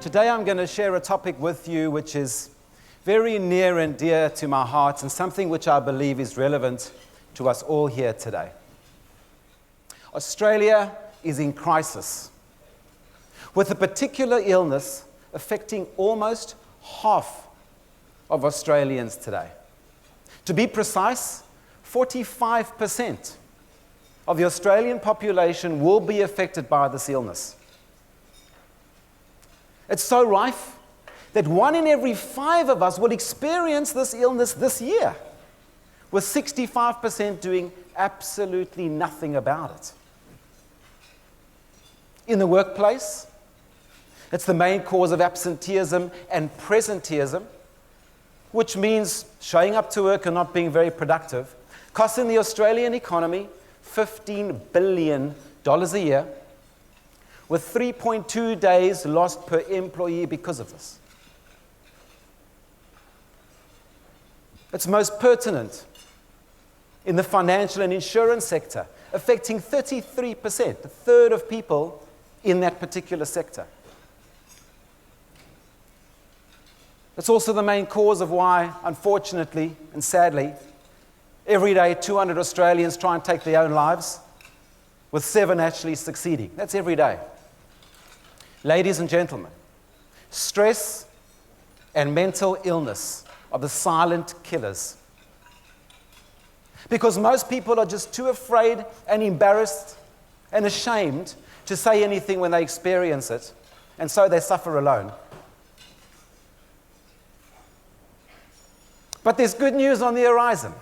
Today I'm going to share a topic with you which is very near and dear to my heart and something which I believe is relevant to us all here today. Australia is in crisis, with a particular illness affecting almost half of Australians today. To be precise, 45% of the Australian population will be affected by this illness. It's so rife that 1 in every 5 of us will experience this illness this year, with 65% doing absolutely nothing about it. In the workplace, it's the main cause of absenteeism and presenteeism, which means showing up to work and not being very productive, costing the Australian economy $15 billion a year, with 3.2 days lost per employee because of this. It's most pertinent in the financial and insurance sector, affecting 33%, a third of people in that particular sector. It's also the main cause of why, unfortunately and sadly, every day 200 Australians try and take their own lives, with 7 actually succeeding. That's every day. Ladies and gentlemen, stress and mental illness are the silent killers. Because most people are just too afraid and embarrassed and ashamed to say anything when they experience it, and so they suffer alone. But there's good news on the horizon.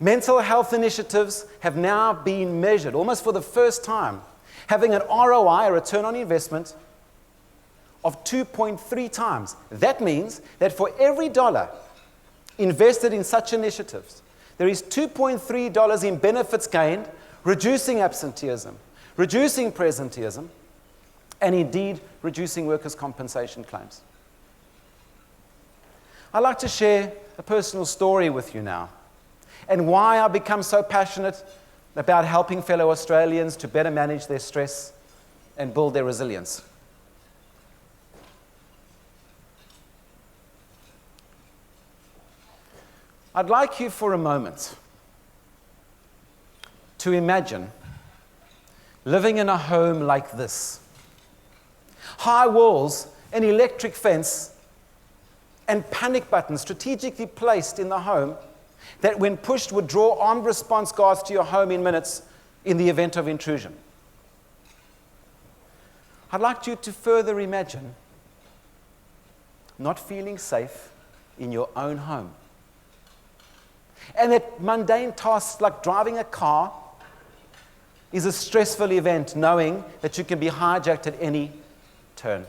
Mental health initiatives have now been measured, almost for the first time, having an ROI, a return on investment, of 2.3 times. That means that for every dollar invested in such initiatives, there is $2.3 in benefits gained, reducing absenteeism, reducing presenteeism, and indeed reducing workers' compensation claims. I'd like to share a personal story with you now, and why I've become so passionate about helping fellow Australians to better manage their stress and build their resilience. I'd like you for a moment to imagine living in a home like this. High walls, an electric fence, and panic buttons strategically placed in the home that, when pushed, would draw armed response guards to your home in minutes in the event of intrusion. I'd like you to further imagine not feeling safe in your own home, and that mundane tasks like driving a car is a stressful event, knowing that you can be hijacked at any turn.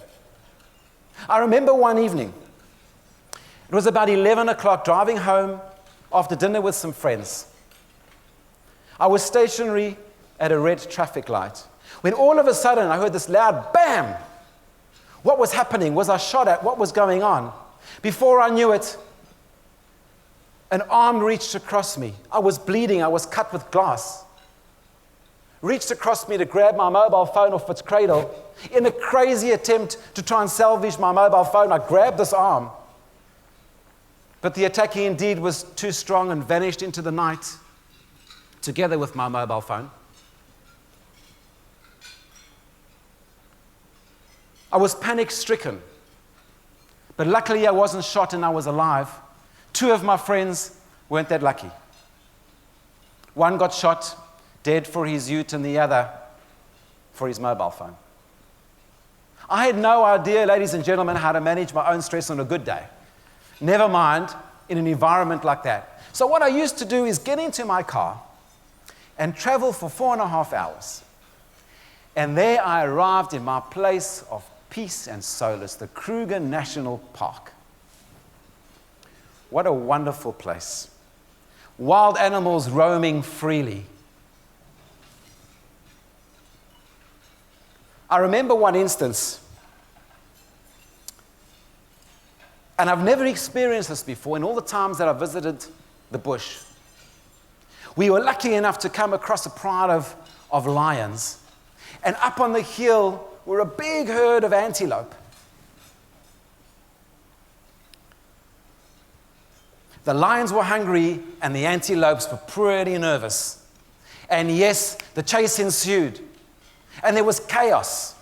I remember one evening, it was about 11 o'clock, driving home after dinner with some friends. I was stationary at a red traffic light, when all of a sudden I heard this loud bam. What was happening? Was I shot at? What was going on? Before I knew it, an arm reached across me. I was bleeding. I was cut with glass. Reached across me to grab my mobile phone off its cradle. In a crazy attempt to try and salvage my mobile phone, I grabbed this arm. But the attacker indeed was too strong and vanished into the night, together with my mobile phone. I was panic-stricken, but luckily I wasn't shot and I was alive. 2 of my friends weren't that lucky. One got shot, dead for his ute, and the other for his mobile phone. I had no idea, ladies and gentlemen, how to manage my own stress on a good day. Never mind in an environment like that. So what I used to do is get into my car and travel for 4.5 hours. And there I arrived in my place of peace and solace, the Kruger National Park. What a wonderful place. Wild animals roaming freely. I remember one instance, and I've never experienced this before in all the times that I've visited the bush. We were lucky enough to come across a pride of lions. And up on the hill were a big herd of antelope. The lions were hungry and the antelopes were pretty nervous. And yes, the chase ensued. And there was chaos.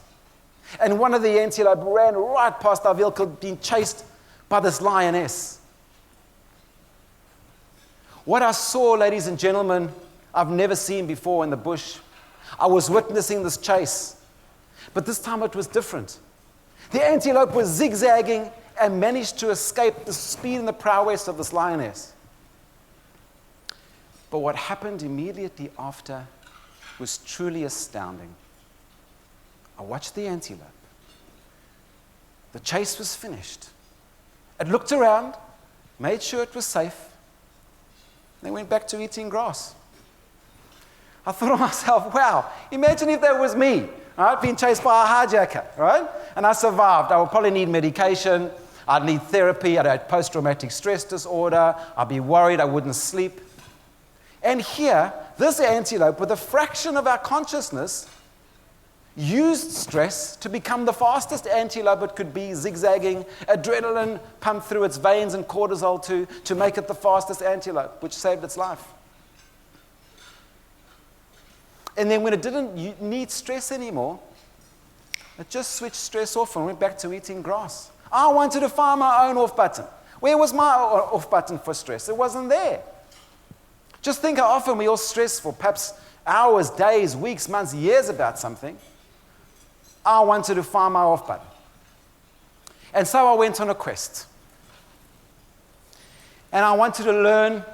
And one of the antelope ran right past our vehicle, being chased by this lioness. What I saw, ladies and gentlemen, I've never seen before in the bush. I was witnessing this chase, but this time it was different. The antelope was zigzagging and managed to escape the speed and the prowess of this lioness. But what happened immediately after was truly astounding. I watched the antelope. The chase was finished. It looked around, made sure it was safe, then went back to eating grass. I thought to myself, wow, imagine if that was me, right, being chased by a hijacker, right? And I survived. I would probably need medication. I'd need therapy. I'd have post-traumatic stress disorder. I'd be worried I wouldn't sleep. And here, this antelope, with a fraction of our consciousness, used stress to become the fastest antelope it could be, zigzagging, adrenaline pumped through its veins and cortisol to make it the fastest antelope, which saved its life. And then when it didn't need stress anymore, it just switched stress off and went back to eating grass. I wanted to find my own off button. Where was my off button for stress? It wasn't there. Just think how often we all stress for perhaps hours, days, weeks, months, years about something. I wanted to find my off button. And so I went on a quest. And I wanted to learn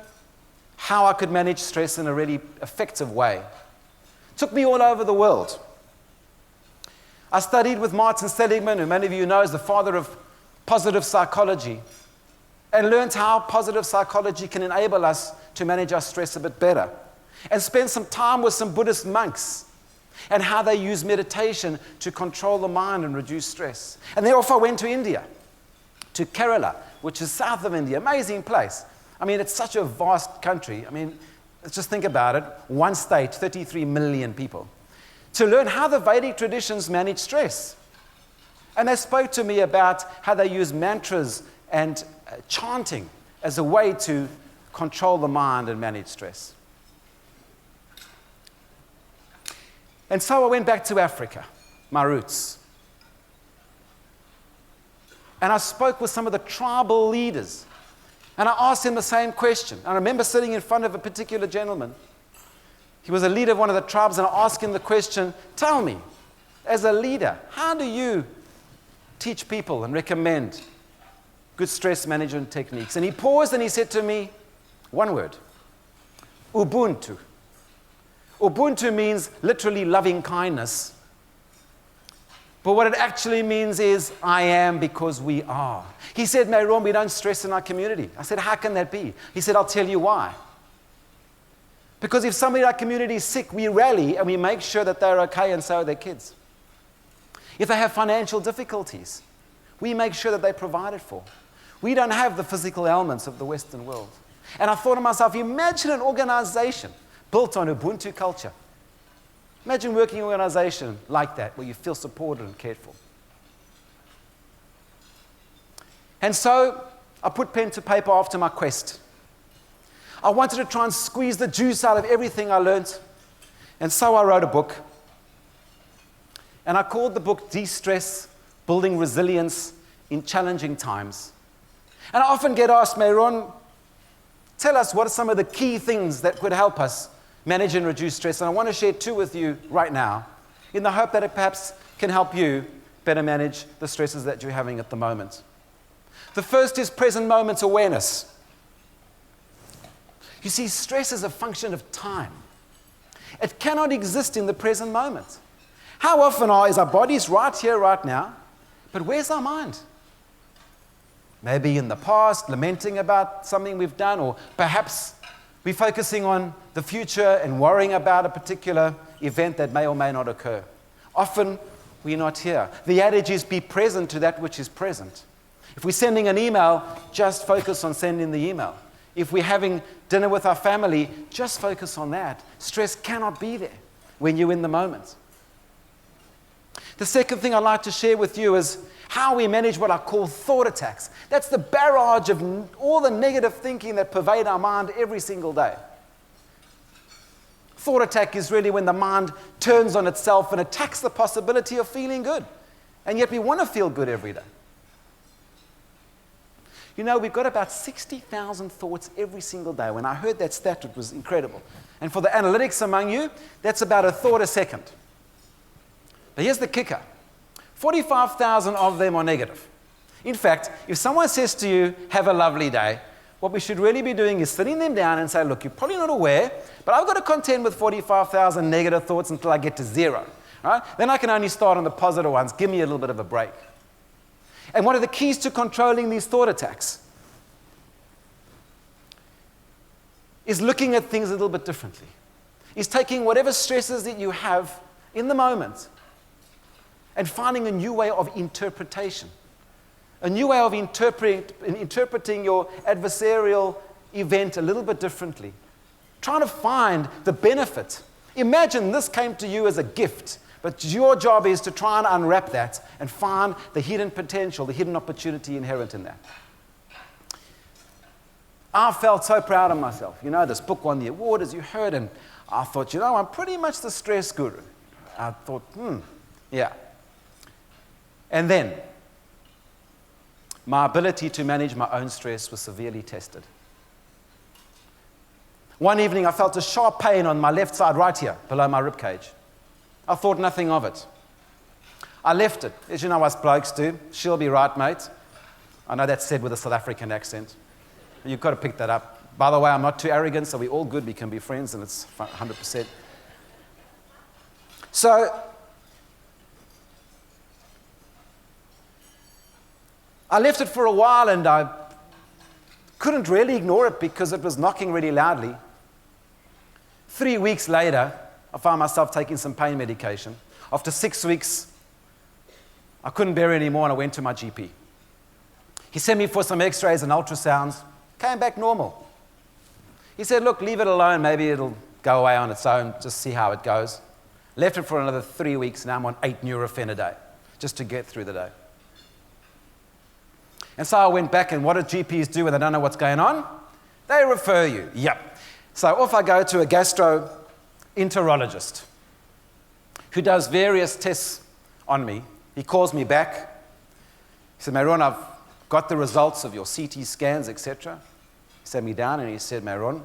how I could manage stress in a really effective way. It took me all over the world. I studied with Martin Seligman, who many of you know is the father of positive psychology, and learned how positive psychology can enable us to manage our stress a bit better. And spent some time with some Buddhist monks and how they use meditation to control the mind and reduce stress. And thereafter I went to India, to Kerala, which is south of India, amazing place. I mean, it's such a vast country. I mean, let's just think about it. One state, 33 million people. To learn how the Vedic traditions manage stress. And they spoke to me about how they use mantras and chanting as a way to control the mind and manage stress. And so I went back to Africa, my roots. And I spoke with some of the tribal leaders. And I asked him the same question. I remember sitting in front of a particular gentleman. He was a leader of one of the tribes, and I asked him the question, tell me, as a leader, how do you teach people and recommend good stress management techniques? And he paused and he said to me, one word, Ubuntu. Ubuntu means literally loving kindness. But what it actually means is, I am because we are. He said, Meiron, we don't stress in our community. I said, how can that be? He said, I'll tell you why. Because if somebody in our community is sick, we rally and we make sure that they're okay, and so are their kids. If they have financial difficulties, we make sure that they're provided for. We don't have the physical ailments of the Western world. And I thought to myself, imagine an organization built on Ubuntu culture. Imagine working in an organization like that, where you feel supported and cared for. And so I put pen to paper after my quest. I wanted to try and squeeze the juice out of everything I learned. And so I wrote a book. And I called the book De-Stress, Building Resilience in Challenging Times. And I often get asked, Meiron, tell us what are some of the key things that could help us manage and reduce stress. And I want to share two with you right now, in the hope that it perhaps can help you better manage the stresses that you're having at the moment. The first is present moment awareness. You see, stress is a function of time. It cannot exist in the present moment. How often is our bodies right here, right now, but where's our mind? Maybe in the past, lamenting about something we've done, or perhaps we're focusing on the future and worrying about a particular event that may or may not occur. Often, we're not here. The adage is, be present to that which is present. If we're sending an email, just focus on sending the email. If we're having dinner with our family, just focus on that. Stress cannot be there when you're in the moment. The second thing I'd like to share with you is how we manage what I call thought attacks. That's the barrage of all the negative thinking that pervade our mind every single day. Thought attack is really when the mind turns on itself and attacks the possibility of feeling good. And yet we want to feel good every day. You know, we've got about 60,000 thoughts every single day. When I heard that stat, it was incredible. And for the analytics among you, that's about a thought a second. But here's the kicker. 45,000 of them are negative. In fact, if someone says to you, have a lovely day, what we should really be doing is sitting them down and say, look, you're probably not aware, but I've got to contend with 45,000 negative thoughts until I get to zero. Right? Then I can only start on the positive ones. Give me a little bit of a break. And one of the keys to controlling these thought attacks is looking at things a little bit differently. Is taking whatever stresses that you have in the moment and finding a new way of interpretation. A new way of interpreting your adversarial event a little bit differently. Trying to find the benefit. Imagine this came to you as a gift, but your job is to try and unwrap that and find the hidden potential, the hidden opportunity inherent in that. I felt so proud of myself. You know, this book won the award, as you heard, and I thought, you know, I'm pretty much the stress guru. I thought, yeah. And then, my ability to manage my own stress was severely tested. One evening, I felt a sharp pain on my left side right here, below my ribcage. I thought nothing of it. I left it. As you know us blokes do. She'll be right, mate. I know that's said with a South African accent. You've got to pick that up. By the way, I'm not too arrogant, so we're all good. We can be friends, and it's 100%. So, I left it for a while, and I couldn't really ignore it because it was knocking really loudly. 3 weeks later, I found myself taking some pain medication. After 6 weeks, I couldn't bear it anymore, and I went to my GP. He sent me for some x-rays and ultrasounds. Came back normal. He said, look, leave it alone. Maybe it'll go away on its own. Just see how it goes. Left it for another 3 weeks. Now I'm on 8 Nurofen a day, just to get through the day. And so I went back, and what do GPs do when they don't know what's going on? They refer you. Yep. So off I go to a gastroenterologist who does various tests on me. He calls me back. He said, Meiron, I've got the results of your CT scans, etc. He sat me down and he said, Meiron,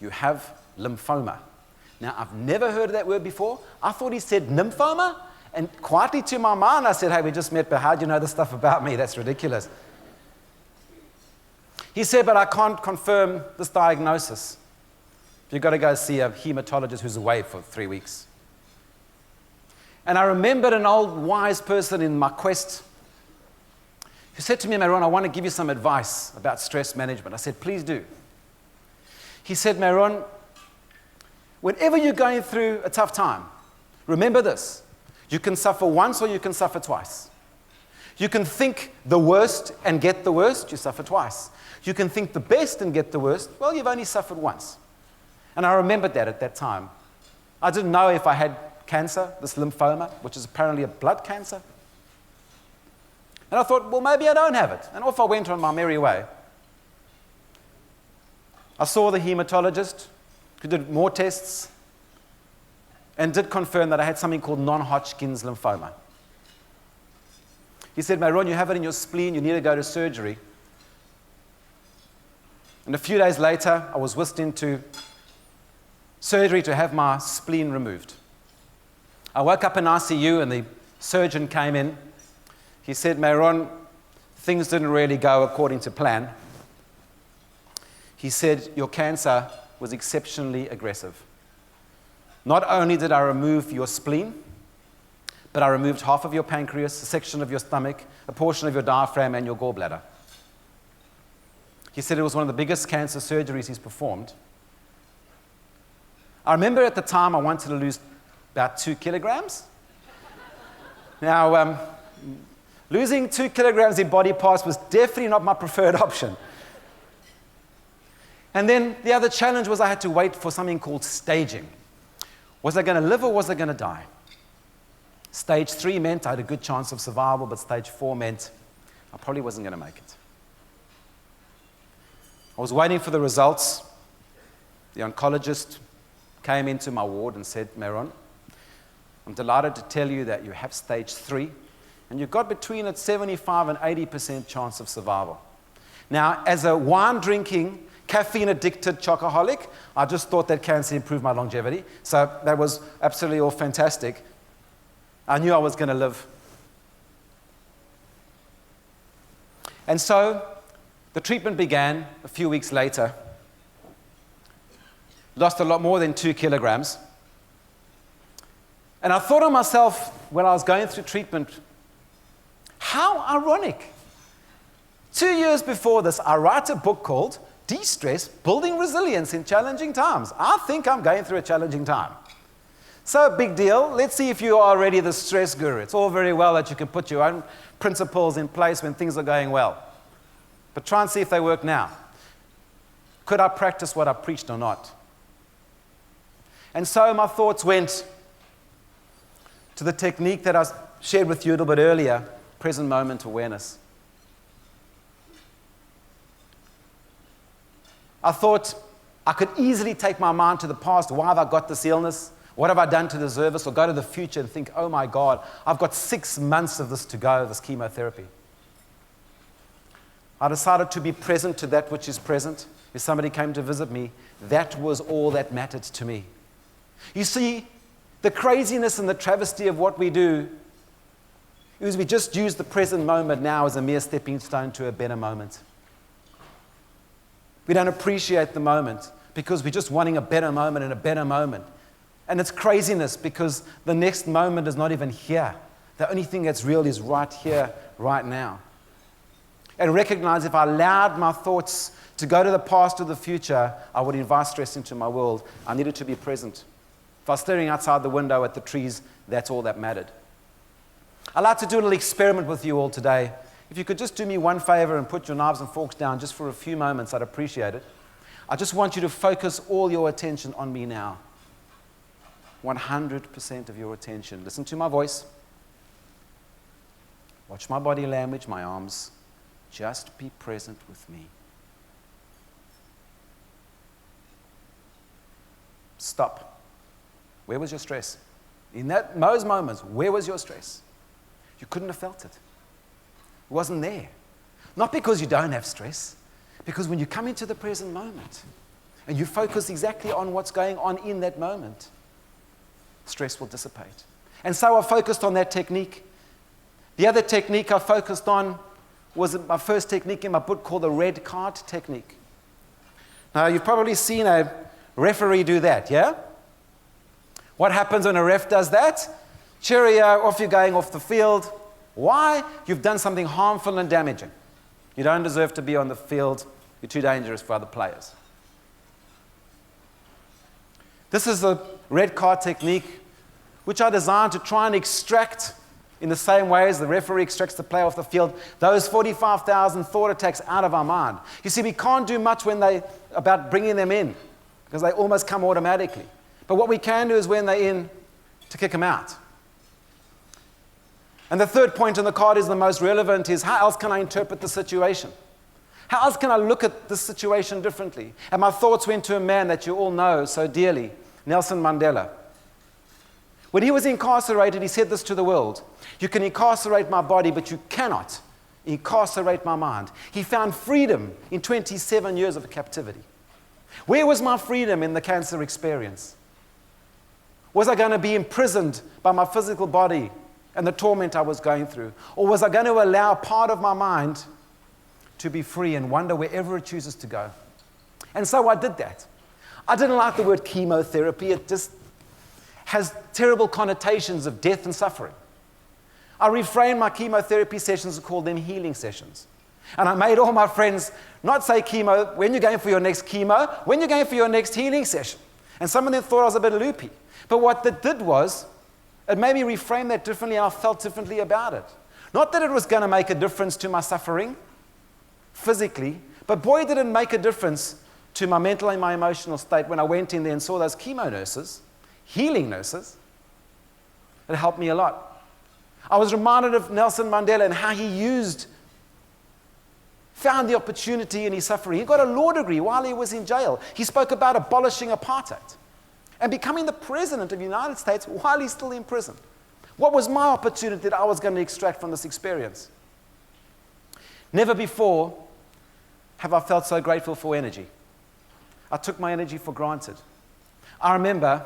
you have lymphoma. Now, I've never heard of that word before. I thought he said lymphoma. And quietly to my mind, I said, hey, we just met, but how do you know this stuff about me? That's ridiculous. He said, but I can't confirm this diagnosis. You've got to go see a hematologist who's away for 3 weeks. And I remembered an old wise person in my quest who said to me, Meiron, I want to give you some advice about stress management. I said, please do. He said, Meiron, whenever you're going through a tough time, remember this. You can suffer once or you can suffer twice. You can think the worst and get the worst, you suffer twice. You can think the best and get the worst, well, you've only suffered once. And I remembered that at that time. I didn't know if I had cancer, this lymphoma, which is apparently a blood cancer. And I thought, well, maybe I don't have it. And off I went on my merry way. I saw the hematologist who did more tests and did confirm that I had something called non-Hodgkin's lymphoma. He said, Meiron, you have it in your spleen, you need to go to surgery. And a few days later, I was whisked into surgery to have my spleen removed. I woke up in ICU and the surgeon came in. He said, Meiron, things didn't really go according to plan. He said, your cancer was exceptionally aggressive. Not only did I remove your spleen, but I removed half of your pancreas, a section of your stomach, a portion of your diaphragm, and your gallbladder. He said it was one of the biggest cancer surgeries he's performed. I remember at the time I wanted to lose about 2 kilograms. Now, losing 2 kilograms in body parts was definitely not my preferred option. And then the other challenge was I had to wait for something called staging. Was I going to live or was I going to die? Stage 3 meant I had a good chance of survival, but stage 4 meant I probably wasn't going to make it. I was waiting for the results. The oncologist came into my ward and said, Meiron, I'm delighted to tell you that you have stage 3, and you've got between a 75 and 80% chance of survival. Now, as a wine-drinking, caffeine-addicted chocoholic, I just thought that cancer improved my longevity. So that was absolutely all fantastic. I knew I was going to live. And so the treatment began a few weeks later. Lost a lot more than 2 kilograms. And I thought of myself when I was going through treatment, how ironic. 2 years before this, I write a book called De-Stress, Building Resilience in Challenging Times. I think I'm going through a challenging time. So, big deal. Let's see if you are already the stress guru. It's all very well that you can put your own principles in place when things are going well. But try and see if they work now. Could I practice what I preached or not? And so my thoughts went to the technique that I shared with you a little bit earlier, present moment awareness. I thought I could easily take my mind to the past. Why have I got this illness? What have I done to deserve this? Or go to the future and think, oh my God, I've got 6 months of this to go, this chemotherapy. I decided to be present to that which is present. If somebody came to visit me, that was all that mattered to me. You see, the craziness and the travesty of what we do is we just use the present moment now as a mere stepping stone to a better moment. We don't appreciate the moment because we're just wanting a better moment and a better moment. And it's craziness because the next moment is not even here. The only thing that's real is right here, right now. And recognize if I allowed my thoughts to go to the past or the future, I would invite stress into my world. I needed to be present. If I was staring outside the window at the trees, that's all that mattered. I'd like to do a little experiment with you all today. If you could just do me one favor and put your knives and forks down just for a few moments, I'd appreciate it. I just want you to focus all your attention on me now. 100% of your attention. Listen to my voice. Watch my body language, my arms. Just be present with me. Stop. Where was your stress? In those moments, where was your stress? You couldn't have felt it. It wasn't there. Not because you don't have stress, because when you come into the present moment and you focus exactly on what's going on in that moment, stress will dissipate. And so I focused on that technique. The other technique I focused on was my first technique in my book called the red card technique. Now, you've probably seen a referee do that, yeah? What happens when a ref does that? Cheerio, off you're going off the field. Why? You've done something harmful and damaging. You don't deserve to be on the field. You're too dangerous for other players. This is the red card technique, which I designed to try and extract, in the same way as the referee extracts the player off the field, those 45,000 thought attacks out of our mind. You see, we can't do much about bringing them in, because they almost come automatically. But what we can do is when they're in, to kick them out. And the third point on the card is the most relevant, is how else can I interpret the situation? How else can I look at the situation differently? And my thoughts went to a man that you all know so dearly, Nelson Mandela. When he was incarcerated, he said this to the world: you can incarcerate my body, but you cannot incarcerate my mind. He found freedom in 27 years of captivity. Where was my freedom in the cancer experience? Was I going to be imprisoned by my physical body and the torment I was going through? Or was I going to allow part of my mind to be free and wander wherever it chooses to go? And so I did that. I didn't like the word chemotherapy. It just has terrible connotations of death and suffering. I reframed my chemotherapy sessions and called them healing sessions. And I made all my friends not say chemo when you're going for your next chemo, when you're going for your next healing session. And some of them thought I was a bit loopy. But what that did was, it made me reframe that differently, and I felt differently about it. Not that it was going to make a difference to my suffering physically, but boy, did it make a difference to my mental and my emotional state when I went in there and saw those chemo nurses, healing nurses. It helped me a lot. I was reminded of Nelson Mandela and how he found the opportunity in his suffering. He got a law degree while he was in jail. He spoke about abolishing apartheid and becoming the president of the United States while he's still in prison. What was my opportunity that I was going to extract from this experience? Never before have I felt so grateful for energy. I took my energy for granted. I remember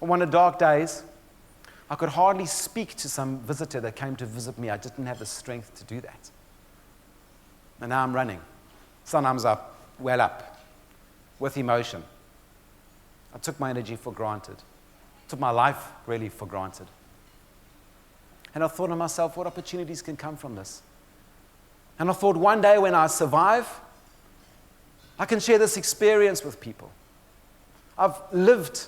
on one of the dark days, I could hardly speak to some visitor that came to visit me. I didn't have the strength to do that. And now I'm running. Sometimes I well up with emotion. I took my energy for granted. I took my life really for granted. And I thought to myself, what opportunities can come from this? And I thought one day when I survive, I can share this experience with people. I've lived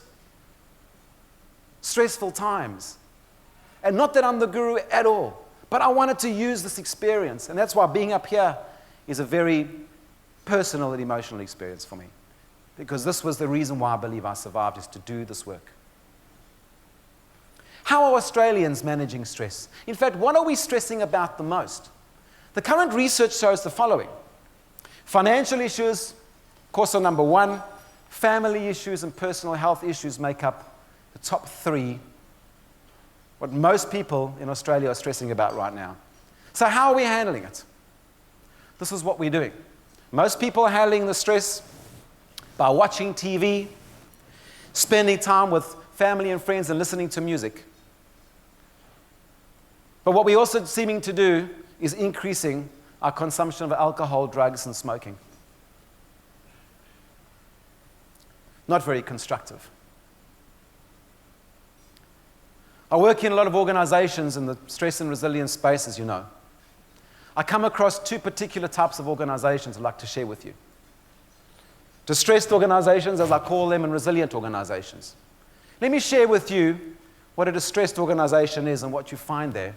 stressful times. And not that I'm the guru at all, but I wanted to use this experience. And that's why being up here is a very personal and emotional experience for me. Because this was the reason why I believe I survived, is to do this work. How are Australians managing stress? In fact, what are we stressing about the most? The current research shows the following. Financial issues, of course, are number one. Family issues and personal health issues make up the top three, what most people in Australia are stressing about right now. So how are we handling it? This is what we're doing. Most people are handling the stress by watching TV, spending time with family and friends, and listening to music. But what we're also seeming to do is increasing our consumption of alcohol, drugs, and smoking. Not very constructive. I work in a lot of organizations in the stress and resilience space, as you know. I come across two particular types of organizations I'd like to share with you. Distressed organizations, as I call them, and resilient organizations. Let me share with you what a distressed organization is and what you find there.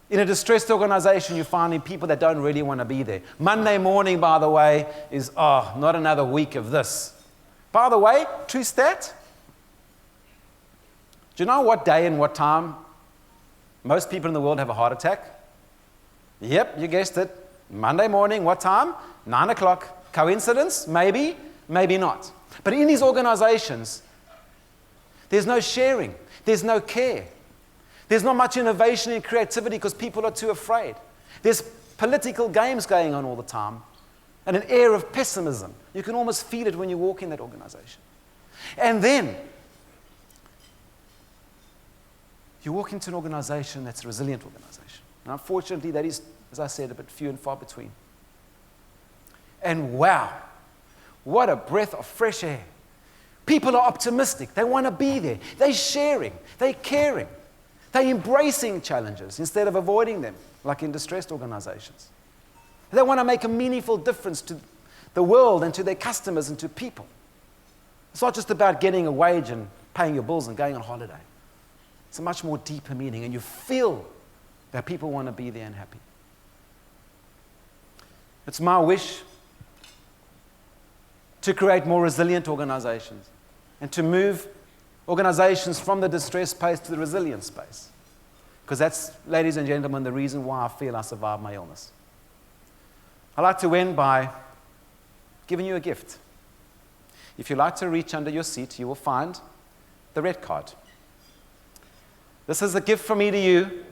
In a distressed organization, you find people that don't really want to be there. Monday morning, by the way, is, not another week of this. By the way, true stat, do you know what day and what time most people in the world have a heart attack? Yep, you guessed it. Monday morning, what time? 9 o'clock. Coincidence? Maybe, maybe not. But in these organizations, there's no sharing. There's no care. There's not much innovation and creativity because people are too afraid. There's political games going on all the time and an air of pessimism. You can almost feel it when you walk in that organization. And then you walk into an organization that's a resilient organization. And unfortunately, that is, as I said, a bit few and far between. And wow, what a breath of fresh air. People are optimistic. They want to be there. They're sharing. They're caring. They're embracing challenges instead of avoiding them, like in distressed organizations. They want to make a meaningful difference to the world and to their customers and to people. It's not just about getting a wage and paying your bills and going on holiday. It's a much more deeper meaning, and you feel that people want to be there and happy. It's my wish to create more resilient organizations and to move organizations from the distress space to the resilient space. Because that's, ladies and gentlemen, the reason why I feel I survived my illness. I'd like to end by giving you a gift. If you'd like to reach under your seat, you will find the red card. This is a gift from me to you,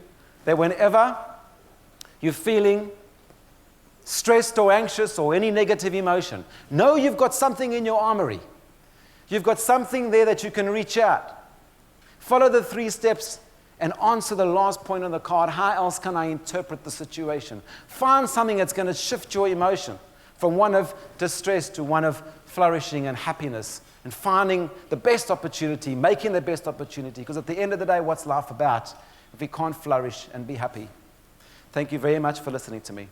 that whenever you're feeling stressed or anxious or any negative emotion, know you've got something in your armory. You've got something there that you can reach out. Follow the 3 steps and answer the last point on the card. How else can I interpret the situation? Find something that's going to shift your emotion from one of distress to one of flourishing and happiness, and finding the best opportunity, making the best opportunity. Because at the end of the day, what's life about if we can't flourish and be happy? Thank you very much for listening to me.